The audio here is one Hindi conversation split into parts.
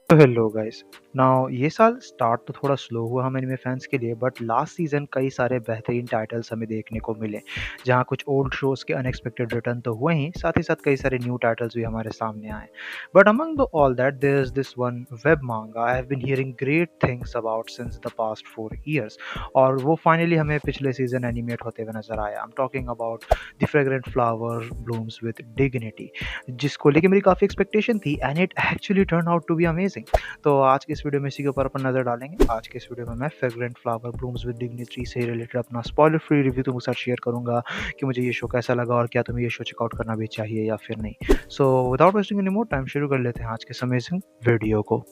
तो हेलो गाइस। नाउ ये साल स्टार्ट तो थोड़ा स्लो हुआ हम एनिमे फैंस के लिए, बट लास्ट सीजन कई सारे बेहतरीन टाइटल्स हमें देखने को मिले। जहाँ कुछ ओल्ड शोज के अनएक्सपेक्टेड रिटर्न तो हुए ही, साथ ही साथ कई सारे न्यू टाइटल्स भी हमारे सामने आए। But among the all that there is this one web manga I have been hearing great things about since the past 4 years, और वो फाइनली हमें पिछले सीजन एनिमेट होते हुए नजर आया। I am talking about the fragrant flower blooms with dignity, जिसको लेके मेरी काफ़ी एक्सपेक्टेशन थी and it actually turn out to be amazing. तो आज की इस वीडियो में इसी के ऊपर अपन नज़र डालेंगे। आज के इस वीडियो में मैं fragrant flower blooms with dignity से रिलेटेड अपना स्पॉइलर फ्री रिव्यू तुमके साथ शेयर करूंगा कि मुझे ये शो कैसा लगा और क्या तुम्हें ये शो चेकआउट करना भी चाहिए या फिर नहीं। So without wasting any more time शुरू कर लेते हैं आज के अमेजिंग वीडियो को।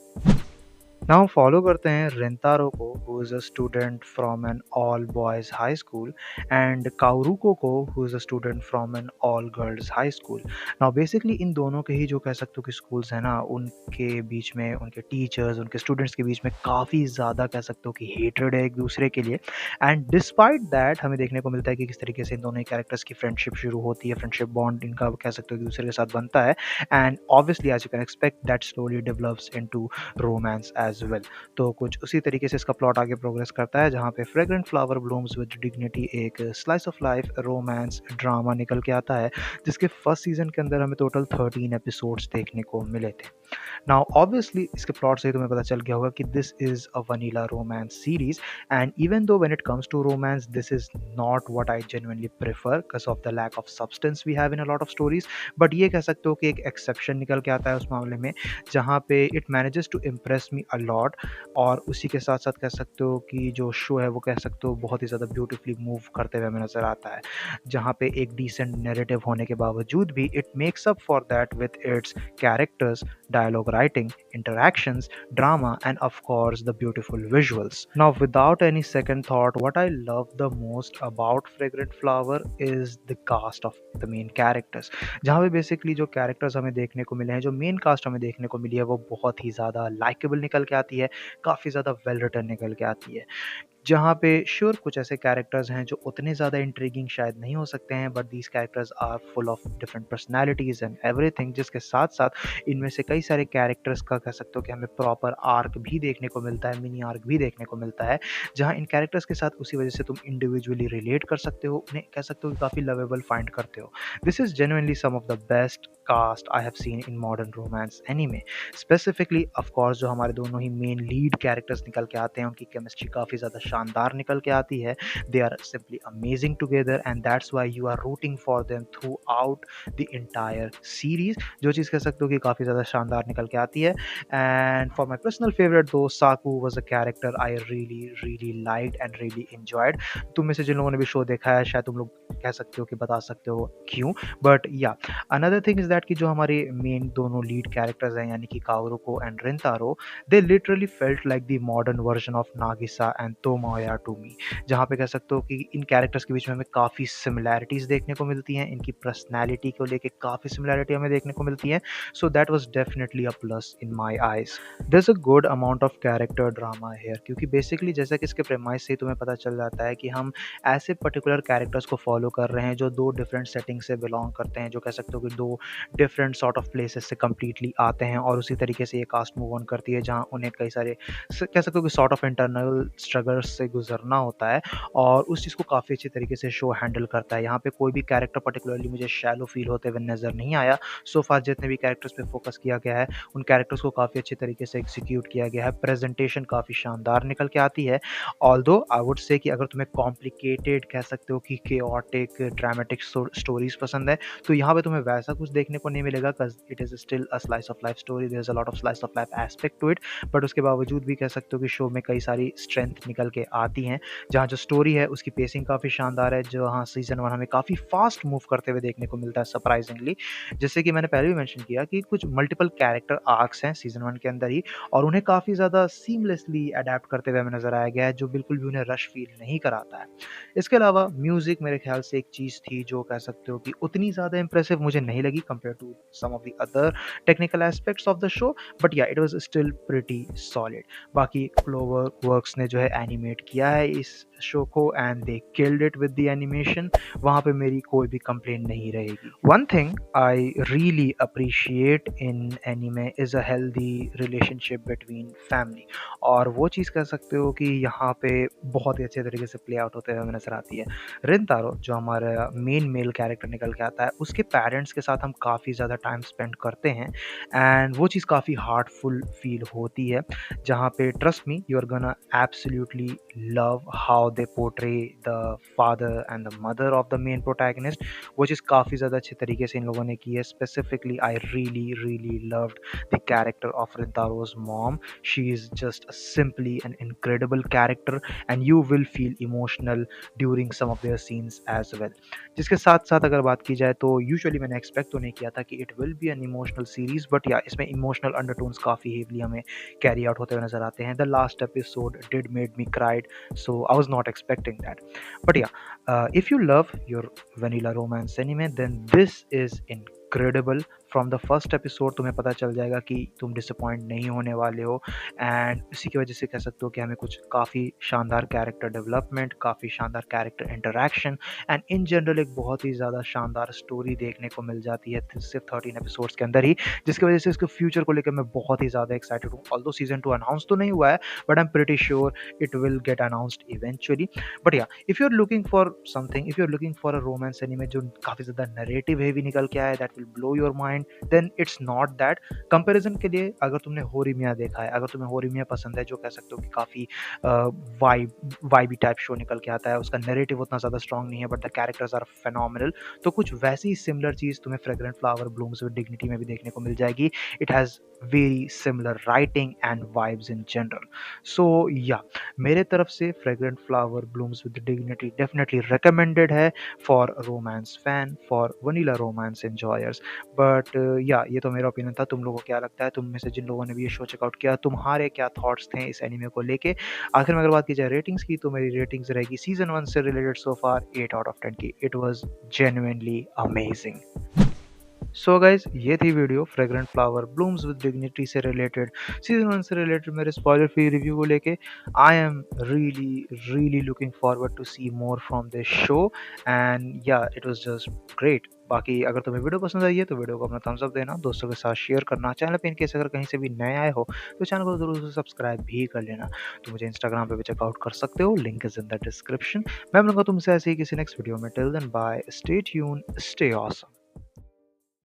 नाउ फॉलो करते हैं रेंतारो को, who is a student from an all boys high school, and Kaoruko को, who is a student from an all girls high school. Now basically इन दोनों के ही जो कह सकते हो कि स्कूल्स हैं ना, उनके बीच में, उनके टीचर्स, उनके स्टूडेंट्स के बीच में काफ़ी ज़्यादा कह सकते हो कि हेट्रेड है एक दूसरे के लिए। एंड डिस्पाइट दैट हमें देखने को मिलता है कि किस तरीके से इन दोनों ही कैरेक्टर्स की फ्रेंडशिप शुरू होती है, फ्रेंडशिप बॉन्ड इनका कह सकते हो कि दूसरे के साथ बनता है। And obviously as you can expect that slowly develops into romance as well. तो कुछ उसी तरीके से इसका प्लॉट आगे प्रोग्रेस करता है, जहाँ पे fragrant flower blooms with dignity एक slice of life romance drama निकल के आता है, जिसके फर्स्ट सीजन के अंदर हमें टोटल 13 एपिसोड्स देखने को मिले थे। नाउ ऑब्वियसली इसके प्लॉट से तुम्हें पता चल गया होगा कि this is a vanilla romance series, and even though when it comes to romance this is not what I genuinely prefer because of the lack of substance we have in a lot of stories. But ये कह सकते हो कि एक एक्सेप्शन निकल के आता है उस मामले में, जहाँ पे it manages to impress me a lot. और उसी के साथ साथ कह सकते हो कि जो शो है वो कह सकते हो बहुत ही ज़्यादा ब्यूटीफुली मूव करते हुए हमें नज़र आता है, जहाँ पे एक डिसेंट नैरेटिव होने के बावजूद भी it makes up for that with its characters, dialogue writing, interactions, drama, and of course the beautiful visuals. Now, without any second thought, what I love the most about Fragrant Flower is the cast of the main characters. जहाँ पे बेसिकली जो कैरेक्टर्स हमें देखने को मिले हैं, जो मेन कास्ट हमें देखने को मिली है, वो बहुत ही ज़्यादा लाइकेबल निकल के आती है, काफ़ी ज़्यादा वेल रिटर्न निकल के आती है। जहाँ पे श्योर कुछ ऐसे कैरेक्टर्स हैं जो उतने ज़्यादा इंट्रिगिंग शायद नहीं हो सकते हैं, but these characters are full of different personalities and everything, जिसके साथ साथ इनमें से कई सारे कैरेक्टर्स का कह सकते हो कि हमें प्रॉपर आर्क भी देखने को मिलता है, मिनी आर्क भी देखने को मिलता है, जहाँ इन कैरेक्टर्स के साथ उसी वजह से तुम इंडिविजुअली रिलेट कर सकते हो, उन्हें कह सकते हो कि काफ़ी लवेबल फाइंड करते हो। This is genuinely some of the best cast I have seen in modern romance anime. Specifically of course जो हमारे दोनों ही मेन लीड कैरेक्टर्स निकल के आते हैं, उनकी केमिस्ट्री काफ़ी ज़्यादा शानदार निकल के आती है। They are simply amazing together and that's why you are rooting for them throughout the entire series. जो चीज़ कह सकते हो कि काफ़ी ज़्यादा शानदार निकल के आती है। And for my personal favourite though, Saku was a character I really really liked and really enjoyed. तुम में से जिन लोगों ने भी शो देखा है शायद तुम लोग कह सकते हो कि बता सकते हो क्यों, बट या अनदर थिंग इज दैट कि जो हमारे मेन दोनों लीड कैरेक्टर्स हैं, यानी कि Kaoruko and Rentaro, they literally felt like the modern version of Nagisa and Tomoya to me. जहाँ पे कह सकते हो कि इन कैरेक्टर्स के बीच में हमें काफ़ी सिमिलैरिटीज़ देखने को मिलती हैं, इनकी पर्सनैलिटी को लेके काफ़ी सिमिलैरिटी हमें देखने को मिलती है। So that was definitely a plus in my eyes. There is a good amount of character drama here, क्योंकि बेसिकली जैसा कि इसके प्रेमाइस से ही तुम्हें पता चल जाता है कि हम ऐसे पर्टिकुलर कैरेक्टर्स को फॉलो कर रहे हैं जो दो डिफरेंट सेटिंग से बिलोंग करते हैं, जो कह सकते हो कि दो डिफरेंट सॉर्ट ऑफ प्लेसेस से कंप्लीटली आते हैं, और उसी तरीके से ये कास्ट मूव ऑन करती है, जहाँ उन्हें कई सारे कह सकते हो कि सॉर्ट ऑफ इंटरनल स्ट्रगल्स से गुजरना होता है, और उस चीज़ को काफ़ी अच्छी तरीके से शो हैंडल करता है। यहाँ पे कोई भी कैरेक्टर पर्टिकुलरली मुझे शैलो फील होते हुए नज़र नहीं आया। सो फार जितने भी कैरेक्टर्स पे फोकस किया गया है, उन कैरेक्टर्स को काफ़ी अच्छे तरीके से एग्जीक्यूट किया गया है, प्रेजेंटेशन काफ़ी शानदार निकल के आती है। ऑल्दो आई वुड से कि अगर तुम्हें कॉम्प्लिकेटेड कह सकते हो कि केओटिक ड्रामेटिक स्टोरीज पसंद है, तो यहाँ पे तुम्हें वैसा कुछ देखने को नहीं मिलेगा, because it is still a slice of life story, there is a lot of slice of life aspect to it. But उसके बावजूद भी कह सकते हो कि शो में कई सारी स्ट्रेंथ निकल के आती हैं, जहाँ जो स्टोरी है उसकी पेसिंग काफ़ी शानदार है, जहाँ सीजन 1 हमें काफ़ी फास्ट मूव करते हुए देखने को मिलता है सरप्राइजिंगली। जैसे कि मैंने पहले भी मेंशन किया कि कुछ मल्टीपल कैरेक्टर आर्क्स हैं सीजन 1 के अंदर ही, और उन्हें काफ़ी ज़्यादा सीमलेसली अडैप्ट करते हुए हमें नज़र आया गया है, जो बिल्कुल भी उन्हें रश फील नहीं कराता है। इसके अलावा म्यूज़िक मेरे ख़्याल से एक चीज़ थी जो कह सकते हो कि उतनी ज़्यादा इम्प्रेसिव मुझे नहीं लगी compared to some of the other technical aspects of the show, but yeah, it was still pretty solid. बाकी क्लोवर वर्क्स ने जो है एनिमेट किया है इस शो को and they killed it with the animation, वहाँ पे मेरी कोई भी कंप्लेंट नहीं रहेगी। One thing I really appreciate in anime is a healthy relationship between family, और वो चीज़ कह सकते हो कि यहाँ पे बहुत ही अच्छे तरीके से प्ले आउट होते हुए हमें नज़र आती है। रिंतारो जो हमारा मेन मेल कैरेक्टर निकल के आता है, उसके पेरेंट्स के साथ हम काफ़ी ज़्यादा टाइम स्पेंड करते हैं एंड वो चीज़ काफ़ी हार्टफुल फील होती है, जहाँ पे trust me you are gonna absolutely love how they portray the father and the mother of the main protagonist. वो चीज़ काफ़ी ज़्यादा अच्छे तरीके से इन लोगों ने की है। Specifically I really really loved the character of Rintaro's mom. She is just simply an incredible character and you will feel emotional during some of their scenes as well. जिसके साथ साथ अगर बात की जाए तो यूजुअली मैंने एक्सपेक्ट तो नहीं किया था कि it will be an emotional series, but yeah इसमें इमोशनल अंडरटोन्स काफ़ी हेवली हमें कैरी आउट होते हुए नजर आते हैं। The last episode did made me cried, so I was not expecting that, but yeah if you love your vanilla romance anime then this is incredible. From the first episode तुम्हें पता चल जाएगा कि तुम डिसअपॉइंट नहीं होने वाले हो, एंड इसी की वजह से कह सकते हो कि हमें कुछ काफ़ी शानदार कैरेक्टर डेवलपमेंट, काफ़ी शानदार character interaction and in general एक बहुत ही ज़्यादा शानदार स्टोरी देखने को मिल जाती है सिर्फ 13 एपिसोड्स के अंदर ही, जिसकी वजह से इसके फ्यूचर को लेकर मैं बहुत ही ज़्यादा एक्साइटेड हूँ। ऑल्दो सीजन 2 अनाउंस तो नहीं हुआ है, but I am pretty sure it will get announced eventually. But yeah if you are looking for something, if you are looking for a romance anime जो काफ़ी ज़्यादा नरेटिव हेवी निकल के आया है, that will blow your mind, then it's not that. Comparison के लिए अगर तुमने होरीमिया देखा है, अगर तुम्हें होरीमिया पसंद है जो कह सकते हो कि काफ़ी वाइबी टाइप शो निकल के आता है, उसका नैरेटिव उतना ज़्यादा स्ट्रॉन्ग नहीं है but the characters are phenomenal, तो कुछ वैसी सिमिलर चीज़ तुम्हें fragrant flower blooms with dignity में भी देखने को मिल जाएगी। It has very similar writing and vibes in general. So yeah मेरे तरफ से fragrant flower blooms with dignity definitely recommended है for romance fan, for vanilla romance enjoyers. But yeah ये तो मेरा ओपिनियन था, तुम लोगों को क्या लगता है? तुम में से जिन लोगों ने भी ये शो चेकआउट किया, तुम्हारे क्या थॉट्स थे इस एनीमे को लेके? आखिर में अगर बात की जाए रेटिंग्स की, तो मेरी रेटिंग्स रहेगी सीजन 1 से related so far 8 out of 10 की। It was genuinely amazing. So guys ये थी video fragrant flower blooms with dignity से रिलेटेड, सीजन 1 से रिलेटेड मेरे स्पॉइलर फ्री रिव्यू को लेके। I am really really looking forward to see more from this show and yeah it was just great. बाकी अगर तुम्हें वीडियो पसंद आई है तो वीडियो को अपना थम्स अप देना, दोस्तों के साथ शेयर करना, चैनल पे इनकेस अगर कहीं से भी नए आए हो तो चैनल को जरूर से सब्सक्राइब भी कर लेना। तो मुझे इंस्टाग्राम पे भी चेकआउट कर सकते हो, link is in the description. मैं मिलूंगा तुमसे ऐसे ही किसी नेक्स्ट वीडियो में। Till then bye, stay tune, stay awesome.